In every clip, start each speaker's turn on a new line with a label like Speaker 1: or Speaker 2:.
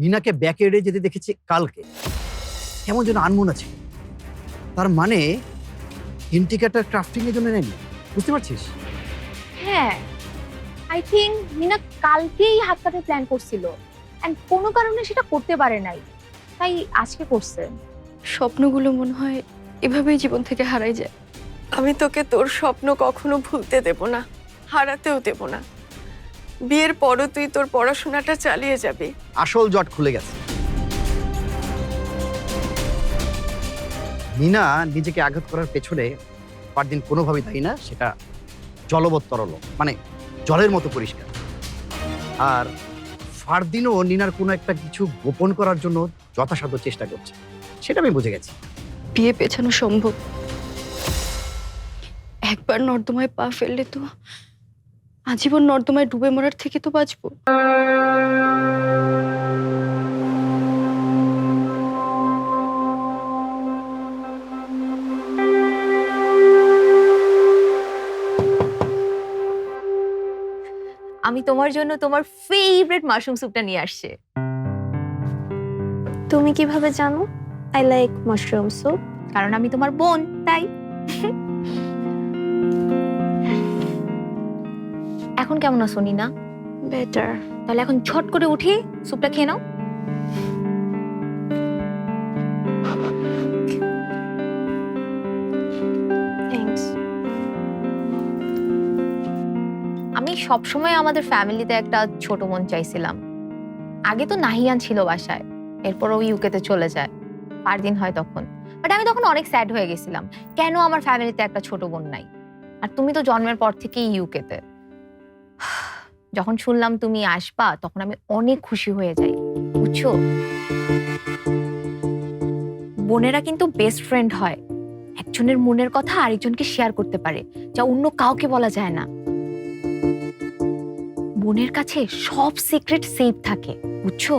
Speaker 1: নীনাকে ব্যাকয়ার্ডে যেতে দেখেছি কালকে, কেমন যেন আনমনা ছিল। তার মানে ইন্ডিকেটর ক্রাফটিং এর জন্য নেয়নি, বুঝতে পারছিস?
Speaker 2: হ্যাঁ, আই থিঙ্ক মিনা কালকেই হাত কাটে প্ল্যান করছিল এন্ড কোনো কারণে সেটা করতে পারে নাই, তাই আজকে করছে।
Speaker 3: স্বপ্নগুলো মনে হয় এভাবেই জীবন থেকে হারাই যায়। আমি তোকে তোর স্বপ্ন কখনো ভুলতে দেব না, হারাতেও দেব না। বিয়ের পরও তুই তোর পড়াশোনাটা চালিয়ে যাবি।
Speaker 1: আসল জট খুলে গেছে। নীনা নিজেকে আঘাত করার পেছনে পরদিন কোনোভাবেই দায়ী না, সেটা জলবৎ তরল, মানে জলের মতো পরিষ্কার। আর ফারদিনও নীনার কোনো একটা কিছু গোপন করার জন্য যথাসাধ্য চেষ্টা করছে, সেটা আমি বুঝে গেছি।
Speaker 3: বিয়ে পেছানো সম্ভব, একবার নর্দমায় পা ফেললে তো আজীবন নর্দমায় ডুবে মরার থেকে তো বাঁচবো।
Speaker 2: আমি তোমার জন্য তোমার ফেভারিট মাশরুম স্যুপটা নিয়ে আসছে।
Speaker 4: তুমি কিভাবে জানো আই লাইক মাশরুম স্যুপ?
Speaker 2: কারণ আমি তোমার বোন, তাই। এখন কেমন আছো নীনা?
Speaker 4: বেটার।
Speaker 2: তাহলে এখন ঝট করে উঠে স্যুপটা খেয়ে নাও।
Speaker 4: থ্যাঙ্কস।
Speaker 2: আমি সবসময় আমাদের ফ্যামিলিতে একটা ছোট বোন চাইছিলাম। আগে তো নাহিয়ান ছিল বাসায়, এরপর ও ইউকেতে চলে যায়, 5 দিন হয় তখন। বাট আমি তখন অনেক স্যাড হয়ে গেছিলাম, কেন আমার ফ্যামিলিতে একটা ছোট বোন নাই। আর তুমি তো জন্মের পর থেকেই ইউকেতে। যখন শুনলাম তুমি আসবা তখন আমি অনেক খুশি হয়ে যাই, বুঝছো? বোনেরা কিন্তু বেস্ট ফ্রেন্ড হয়, একজনের মনের কথা আরেকজনকে শেয়ার করতে পারে, যা অন্য কাউকে বলা যায় না। বোনের কাছে সব সিক্রেট সেফ থাকে, বুঝছো?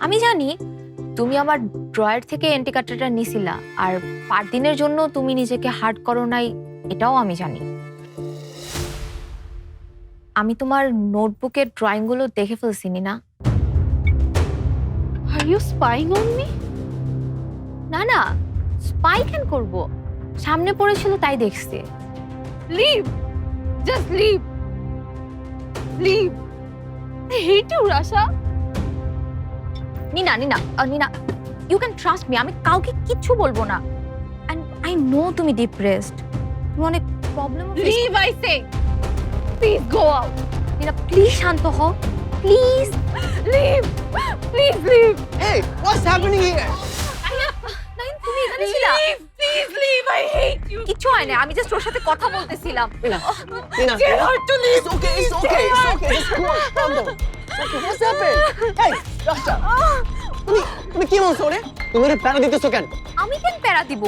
Speaker 2: আমি জানি তুমি আমার ড্রয়ার থেকে এন্টিকাটারটা নিছিলা, আর 5 দিনের জন্য তুমি নিজেকে হার্ট করো নাই, এটাও আমি জানি। আমি তোমার নোটবুকের ড্রয়িং গুলো দেখে ফেলছি না।
Speaker 3: Are you spying on me?
Speaker 2: না না, স্পাই কেন করব, সামনে পড়েছিল তাই দেখছি। Leave, just leave, leave. I hate you Rasha. Nina Nina Nina, you can trust me, আমি কাউকে কিচ্ছু বলবো না। এন্ড আই নো তুমি ডিপ্রেসড, তুমি অনেক problem. Leave I say, please go out. Nina please শান্ত হও, please leave, please leave.
Speaker 5: Hey, what's happening here?
Speaker 2: নাইন, তুমি এখানে ছিলা? Please leave, I hate you. কিচ্ছু হয় না, আমি জাস্ট ওর সাথে কথা বলতেছিলাম।
Speaker 5: Nina, Nina, it's okay, it's okay, it's okay. Just cool, calm down. Okay, what's happened? Hey, Rasha, তুমি কি বলছো রে? তুমি ওরে প্যারা দিতেছো কেন?
Speaker 2: আমি কেন প্যারা দিব?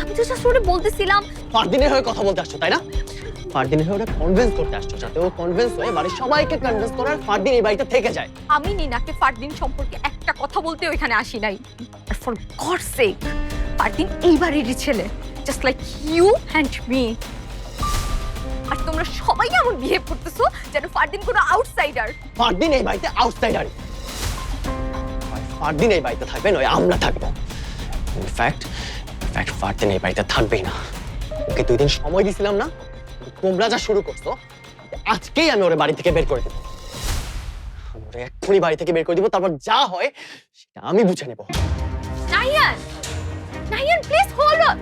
Speaker 2: আমি তো জাস্ট ওরে বলতেছিলাম।
Speaker 5: ফারদিনের হয়ে কথা বলতে আসছো তাই না? ফারদিনের হয়ে ওরে কনভিন্স করতে আসছো, যাতে ও কনভিন্স হয়ে বাড়ির সবাইকে কনভিন্স করার ফারদিন এই বাড়িতে থেকে যায়।
Speaker 2: আমি নিনাকে ফারদিন সম্পর্কে একটা কথা বলতে ওইখানে আসি নাই। আর ফর গডস সেক, ফারদিন এই বাড়িরই ছেলে, just like you and me. আর তোমরা সবাই এমন বিহেভ করতেছো যেন ফারদিন কোনো আউটসাইডার।
Speaker 5: ফারদিন এই বাড়িতে আউটসাইডার। ফারদিন এই বাড়িতে থাকবে, নয় আমরা থাকবো। ইনফ্যাক্ট ফারদিন এই বাড়িতে থাকবেই না। ওকে 2 দিন সময় দিছিলাম না? তোমরা যা শুরু করছো, আজকেই আমি ওরে বাড়ি থেকে বের করে দেবো। আমি ওরে এক্ষুনি বাড়ি থেকে বের করে দিব, তারপর যা হয় সেটা আমি বুঝে নেব।
Speaker 2: Nahiyan, Nahiyan please hold on.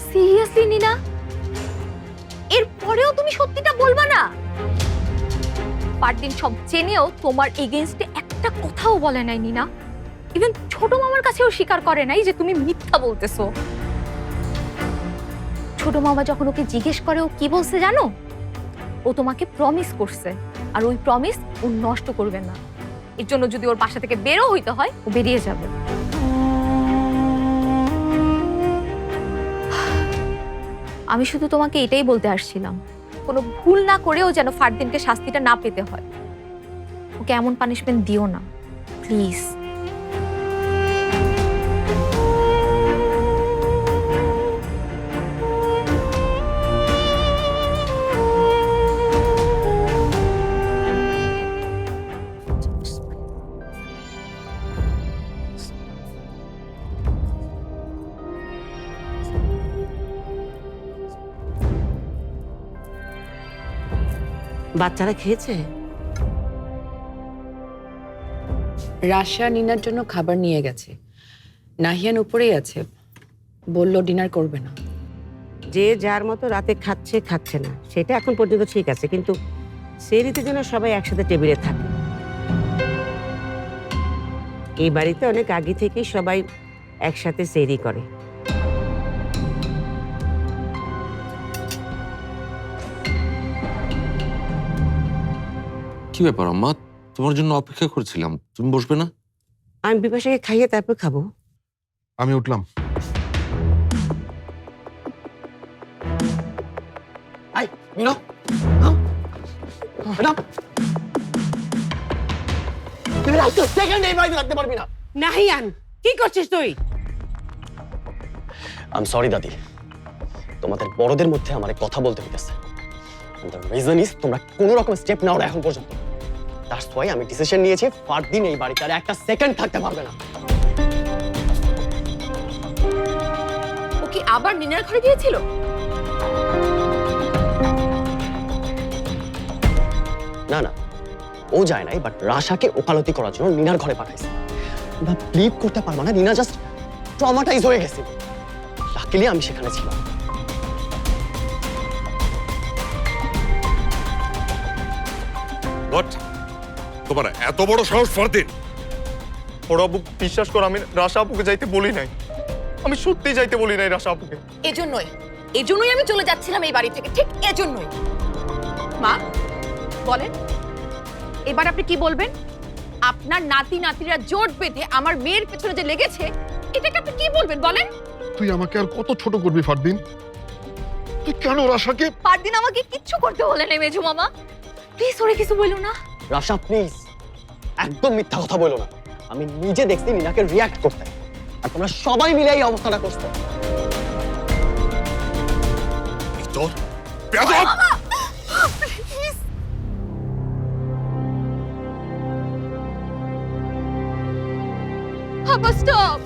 Speaker 2: Seriously Nina, এরপরেও তুমি সত্যিটা বলবা না? ফারদিন সব জেনেও তোমার এগেইনস্টে একটা কথাও বলে নাই নিনা। ইভেন ছোট মামার কাছেও স্বীকার করে নাই যে তুমি মিথ্যা বলতেছো। ছোট মামা যখন ওকে জিজ্ঞেস করে ও কি বলছে জানো? ও তোমাকে প্রমিস করছে, আর ওই প্রমিস ও নষ্ট করবে না। এর জন্য যদি ওর বাসা থেকে বেরো হইতে হয়, ও বেরিয়ে যাবে। আমি শুধু তোমাকে এটাই বলতে আসছিলাম, কোনো ভুল না করেও যেন ফারদিনকে শাস্তিটা না পেতে হয়। ওকে এমন পানিশমেন্ট দিও না, প্লিজ।
Speaker 6: বাচ্চারা খেয়েছে?
Speaker 7: রাশা নিনার জন্য খাবার নিয়ে গেছে। নাহিয়ান উপরেই আছে, বলল ডিনার করবে না।
Speaker 6: যে যার মতো রাতে খাচ্ছে খাচ্ছে না সেটা এখন পর্যন্ত ঠিক আছে, কিন্তু সেহরিতে যেন সবাই একসাথে টেবিলে থাকে। এই বাড়িতে অনেক আগে থেকেই সবাই একসাথে সেহরি করে।
Speaker 8: কি ব্যাপার আম্মা, তোমার জন্য অপেক্ষা করছিলাম, তুমি বসবে না?
Speaker 6: আমি বিপাশাকে খাইয়ে তারপর খাবো।
Speaker 9: আমি উঠলাম।
Speaker 5: আই মিনা, নাও। নাও। তুই আর একটা সেকেন্ড এই বাড়িতে রাখতে পারবি না।
Speaker 6: নাহিয়ান, কি করছিস তুই?
Speaker 5: আই সরি দাদি, তোমাদের বড়দের মধ্যে আমার কথা বলতে হইতেছে। দ্য রিজন ইজ তোমরা কোনো রকম স্টেপ নাও না এখন পর্যন্ত। দ্যাটস ওয়াই আমি ডিসিশন নিয়েছি ফারদিন এই বাড়িতে আর একটা সেকেন্ড থাকতে পারবে না।
Speaker 3: ও কি আবার নিনার ঘরে গিয়েছিল?
Speaker 5: না না, ও যায় নাই, বাট রাশাকে ওকালতি করার জন্য নিনার ঘরে পাঠাইছে। বা বিলিভ করতে পারবা না, নিনা জাস্ট ট্রমাটাইজ হয়ে গেছে। লাকিলি আমি সেখানে ছিলাম।
Speaker 9: হোয়াট? তোমার এত বড় সাহস ফারদিন?
Speaker 10: ওরা আপু বিশ্বাস করো, আমি রাশা আপুকে যাইতে বলি নাই। আমি সত্যি যাইতে বলি নাই রাশা আপুকে।
Speaker 3: এজন্যই আমি চলে যাচ্ছিলাম এই বাড়ি থেকে, ঠিক এজন্যই। মা বলেন, এবার আপনি কি বলবেন? আপনার নাতি নাতিরা জোট বেঁধে আমার মেয়ের পেছনে যে লেগেছে, এটাকে আপনি কি বলবেন বলেন?
Speaker 9: তুই আমাকে আর কত ছোট করবি ফারদিন? তুই কেন রাশাকে?
Speaker 2: পারদিন আমাকে কিচ্ছু করতে বলে নেই মেজু মামা, প্লিজ ওরে কিছু বলো না।
Speaker 5: রাশা প্লিজ, একদম মিথ্যা কথা বলো না। আমি নিজে দেখছি নিনাকে রিয়াক্ট করতে, আর তোমরা সবাই মিলে এই অবস্থাটা করছো।
Speaker 9: তোর বেয়াদব!
Speaker 3: Papa, stop!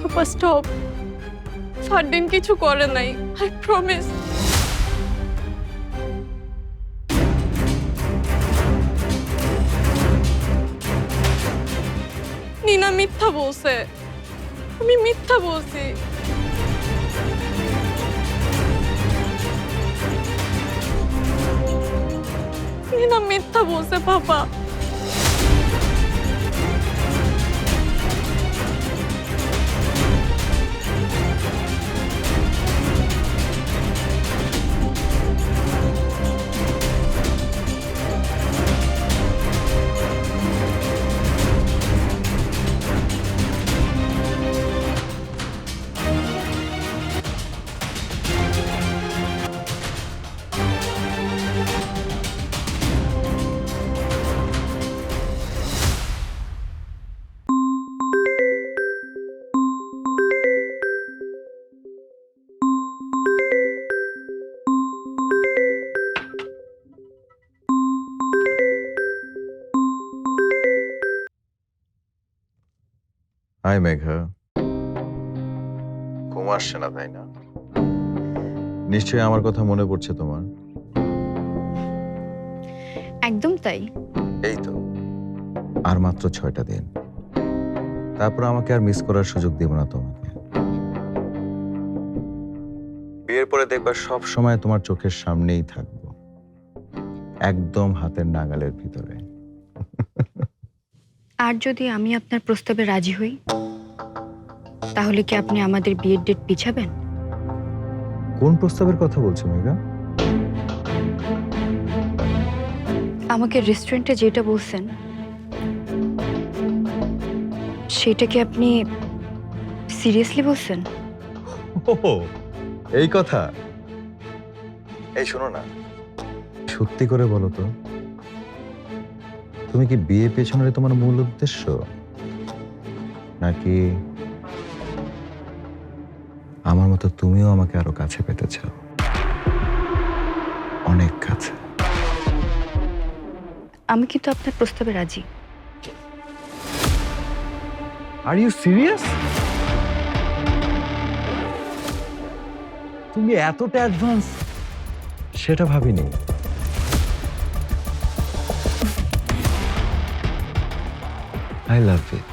Speaker 3: Papa, stop! Fardin কিছু করে নাই, I promise. নিনা মিথ্যা বলছে, আমি মিথ্যা বলছি। নিনা মিথ্যা বলছে পাপা।
Speaker 11: হাই মেঘা, ঘুম আসছে না তাই না? নিশ্চয়ই আমার কথা মনে পড়ছে তোমার।
Speaker 2: একদম তাই।
Speaker 11: এই তো আর মাত্র 6টা দিন, তারপর আমাকে আর মিস করার সুযোগ দেব না তোমাকে। বিয়ের পরে দেখবা সব সময় তোমার চোখের সামনেই থাকবো, একদম হাতের নাগালের ভিতরে।
Speaker 12: আর যদি আমি আপনার প্রস্তাবে রাজি হই, তাহলে কি আপনি আমাদের বিয়ের ডেট পিছাবেন?
Speaker 11: কোন প্রস্তাবের কথা বলছো মেঘা?
Speaker 12: আমাকে রেস্টুরেন্টে যেটা বলছেন, সেটা কি আপনি সিরিয়াসলি বলছেন?
Speaker 11: এই কথা? এই শোনো না, সত্যি করে বলো তো, তুমি কি বিয়ে পেছনের তোমার মূল উদ্দেশ্য, নাকি আমার মতো তুমিও আমাকে আরো কাছে পেতে চাও, অনেক কাছে?
Speaker 12: আমি কিন্তু আপনার প্রস্তাবে রাজি।
Speaker 11: Are you serious? তুমি এতটা অ্যাডভান্স সেটা ভাবিনি। I love it.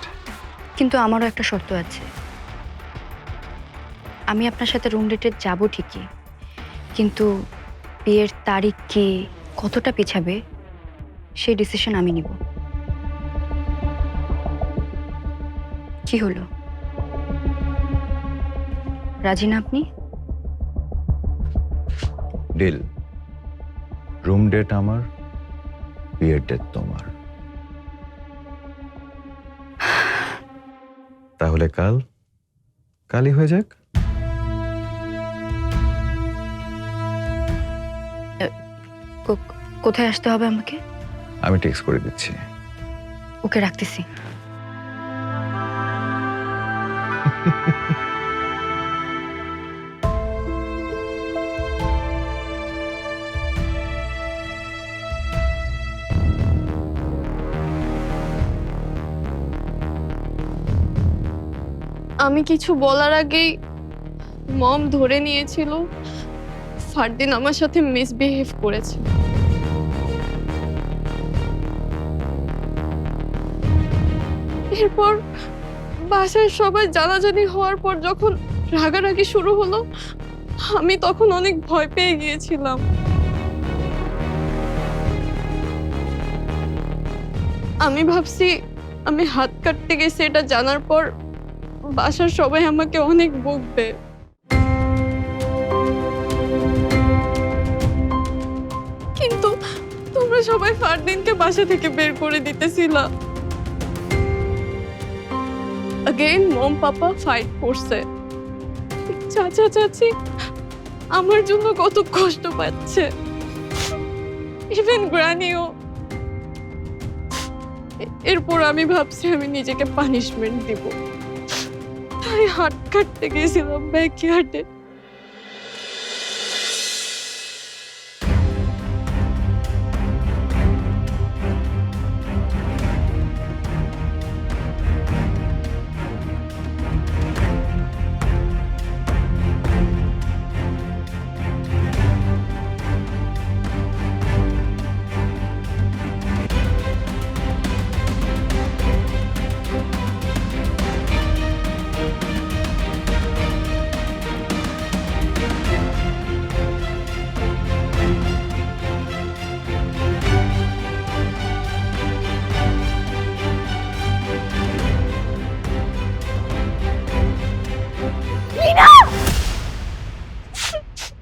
Speaker 12: কিন্তু আমারও একটা শর্ত আছে। আমি আপনার সাথে রুম ডেটে যাব ঠিকই, কিন্তু বিয়ের তারিখ কি কতটা পেছাবে সেই ডিসিশন আমি নিব। কি হলো, রাজি না আপনি?
Speaker 11: ডিল। রুম ডেট আমার, বিয়ের ডেট তোমার। তাহলে কালই হয়ে যাক।
Speaker 12: কোথায় আসতে হবে আমাকে?
Speaker 11: আমি টেক্সট করে দিচ্ছি।
Speaker 12: ওকে, রাখতেছি।
Speaker 3: আমি কিছু বলার আগেই মম ধরে নিয়েছিল ফারদিন আমার সাথে মিসবিহেভ করেছে। এরপর বাসায় সবাই জানাজানি হওয়ার পর যখন রাগারাগি শুরু হলো, আমি তখন অনেক ভয় পেয়ে গিয়েছিলাম। আমি ভাবছি আমি হাত কাটতে গেছি, এটা জানার পর বাসার সবাই আমাকে অনেক বকবে। কিন্তু তোমরা সবাই ফারদিনকে বাসা থেকে বের করে দিতেছিলা। अगेन মম পাপা ফাইট করছে। চাচা চাচি আমার জন্য কত কষ্ট পাচ্ছে, ইভেন গ্রানিও। এরপর আমি ভাবছি আমি নিজেকে পানিশমেন্ট দিব, তাই হাত কাটতে গেছিলাম ব্যাকইয়ার্ডে।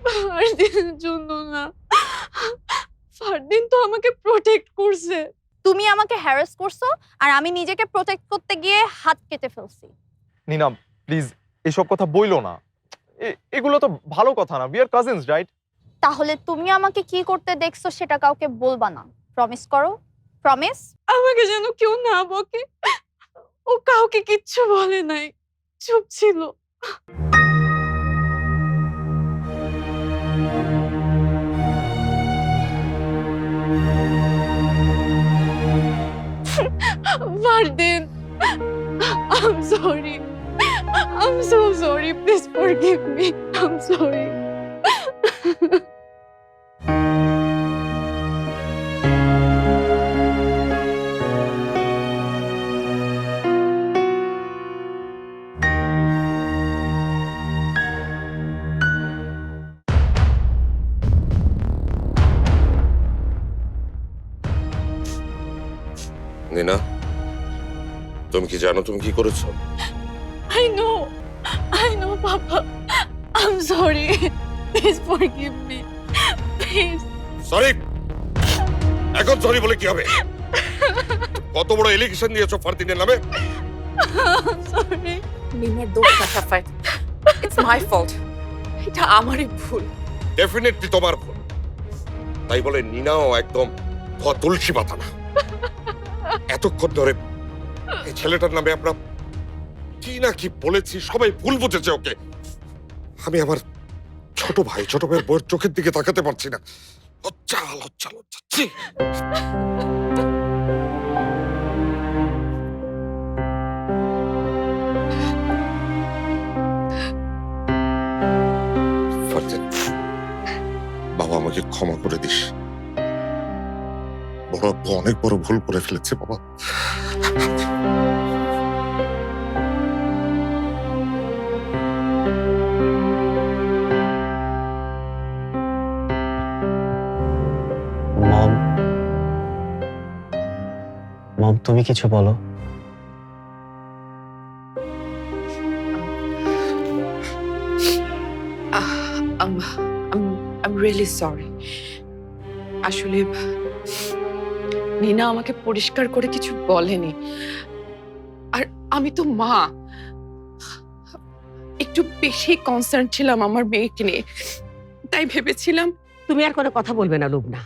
Speaker 3: ফারদিনের জন্য না, ফারদিন তো আমাকে প্রোটেক্ট করছে।
Speaker 2: তুমি আমাকে হ্যারাস করছো আর আমি নিজেকে প্রোটেক্ট করতে গিয়ে হাত কেটে ফেলছি।
Speaker 10: নিনা প্লিজ এসব কথা বইলো না, এগুলো তো ভালো কথা না। We are cousins, right?
Speaker 2: তাহলে তুমি আমাকে কি করতে দেখছো সেটা কাউকে বলবা না, প্রমিস করো। প্রমিস।
Speaker 3: আমাকে যেন কেউ না বকে। ও কাউকে কিচ্ছু বলে নাই, চুপ ছিল। Vardin, I'm sorry. I'm so sorry. Please forgive me. I'm sorry.
Speaker 8: নিনা, তুমি কি জানো তুমি কি করেছো?
Speaker 3: I know, Papa. I'm sorry. Please forgive me. Please.
Speaker 8: Sorry? এখন সরি বলে কি হবে? কত বড় এলিগেশন দিয়েছো ফারদিনের নামে?
Speaker 3: I'm sorry.
Speaker 7: নিনার দোষ না সাফায়েত, ইটস মাই ফল্ট। এটা আমারই ভুল।
Speaker 8: ডেফিনেটলি তোমার ভুল। তাই বলে নিনাও একদম ধোয়া তুলসী পাতা না। এতক্ষণ ধরে এই ছেলেটার নামে আমরা কি না কি বলেছি, সবাই ভুল বুঝেছে ওকে। আমি আমার ছোট ভাইয়ের বউয়ের চোখের দিকে তাকাতে পারছি না। লজ্জা লজ্জা লজ্জা, ছি। ফারদিন, বাবা আমাকে ক্ষমা করে দিস। বড় আব্বু অনেক বড় ভুল করে ফেলেছে বাবা।
Speaker 5: মম, মম তুমি কিছু বলো।
Speaker 7: I'm really sorry. আসলে নিনা আমাকে পরিষ্কার করে কিছু বলেনি, আর আমি তো মা, একটু বেশি কনসার্ন ছিলাম আমার মেয়েকে নিয়ে, তাই ভেবেছিলাম।
Speaker 6: তুমি আর কোনো কথা বলবে না লুবনা।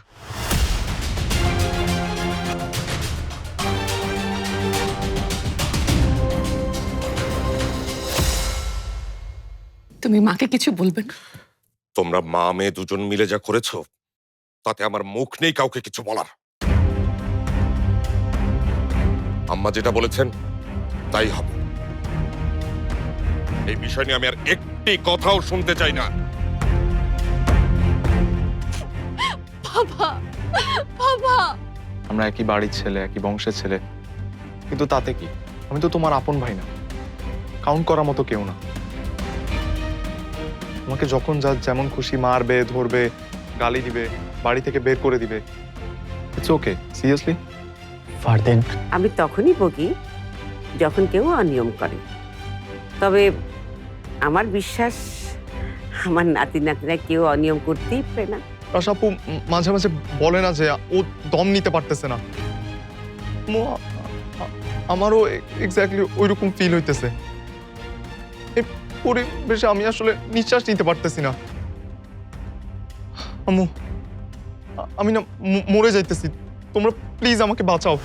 Speaker 7: তুমি মাকে কিছু বলবে না?
Speaker 8: তোমরা মা মেয়ে দুজন মিলে যা করেছো তাতে আমার মুখ নেই কাউকে কিছু বলার। আম্মা যেটা বলেছেন তাই হবে। এই বিষয় নিয়ে আমি আর একটি কথাও শুনতে চাই না।
Speaker 3: বাবা, বাবা,
Speaker 10: আমরা একই বাড়ির ছেলে, একই বংশের ছেলে, কিন্তু তাতে কি? আমি তো তোমার আপন ভাই না, কাউন্ট করার মতো কেউ না। তোমাকে যখন যা যেমন খুশি মারবে, ধরবে, গালি দিবে, বাড়ি থেকে বের করে দিবে, ইটস ওকে। সিরিয়াসলি
Speaker 5: ফারদিন,
Speaker 6: আমি তখনই বকি যখন কেউ অনিয়ম করে। তবে আমার বিশ্বাস আমার নাতি নাতিরা কেউ অনিয়ম করতেই পারে না।
Speaker 10: রাশাপু মাঝে মাঝে বলে না যে ও দম নিতে পারতেছে না। আমারও এক্স্যাক্টলি ওইরকম ফিল হইতেছে। এই পরিবেশে আমি আসলে নিঃশ্বাস নিতে পারতেছি না। আম্মু, আমি না মরে যাইতেছি, তোমরা প্লিজ আমাকে বাঁচাও।